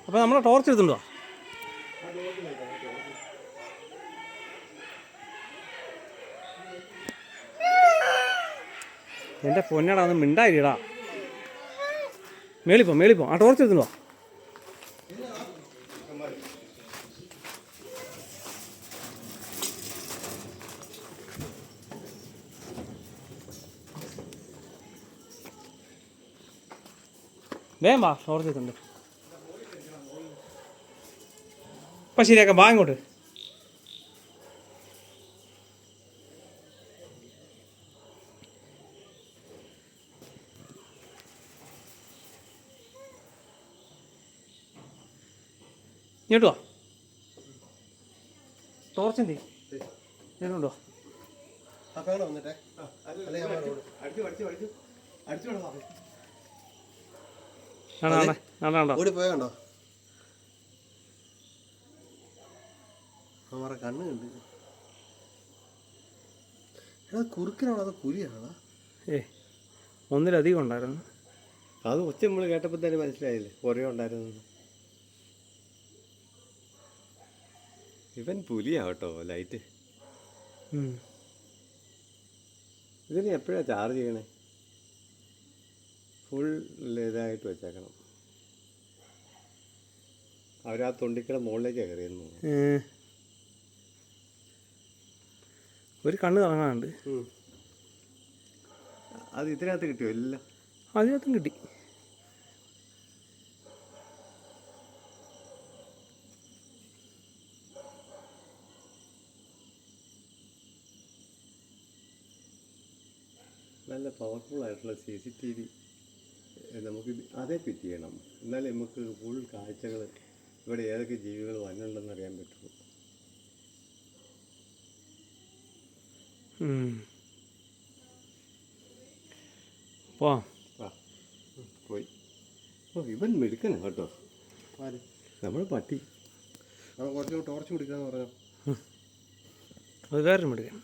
അപ്പോൾ നമ്മൾ ടോർച്ച് എടുത്തുണ്ടോ? എൻ്റെ പൊന്നടാ ഒന്ന് മിണ്ടായിടാ. മേളിപ്പോ ആ ടോർച്ച് എടുത്തുണ്ടോ? വേം വാ, ടോർച്ച് എടുത്തുണ്ട്. അപ്പം ശരിയാക്കാം, വാ ഇങ്ങോട്ട്. ഇങ്ങോട്ട് വാ. ടോർച്ച് എന്തി ഞാനുണ്ടോ? പോയണ്ടോ അവരെ കണ്ണ് കണ്ട് കുറുക്കിനാണോ അതോ കുരിയാണോ? ഒന്നിലധികം ഉണ്ടായിരുന്നു. അത് ഒച്ച നമ്മൾ കേട്ടപ്പോൾ തന്നെ മനസ്സിലായില്ലേ കുറേ ഉണ്ടായിരുന്നു. ഇവൻ പുലിയാവട്ടോ ലൈറ്റ്. ഇതിന് എപ്പോഴാണ് ചാർജ് ചെയ്യണേ? ഫുൾ ഇതായിട്ട് വെച്ചേക്കണം. അവരാ തൊണ്ടിക്കട മുകളിലേക്കാണ് കയറിയിരുന്നു. ഒരു കണ്ണ് കറങ്ങാനുണ്ട്. അത് ഇതിനകത്ത് കിട്ടിയോ? എല്ലാം അതിനകത്തും കിട്ടി. നല്ല പവർഫുൾ ആയിട്ടുള്ള CCTV നമുക്ക് അതേ ഫിറ്റ് ചെയ്യണം. എന്നാലേ നമുക്ക് ഫുൾ കാഴ്ചകൾ ഇവിടെ ഏതൊക്കെ ജീവികൾ വന്നുണ്ടെന്ന് അറിയാൻ പറ്റുള്ളൂ. പോയി. ഇവൻ മെടുക്കണേ കേട്ടോ. നമ്മൾ പട്ടി കുറച്ച് ടോർച്ച് പിടിക്കാന്ന് പറഞ്ഞോ. അത് വേറെ മെടുക്കാൻ.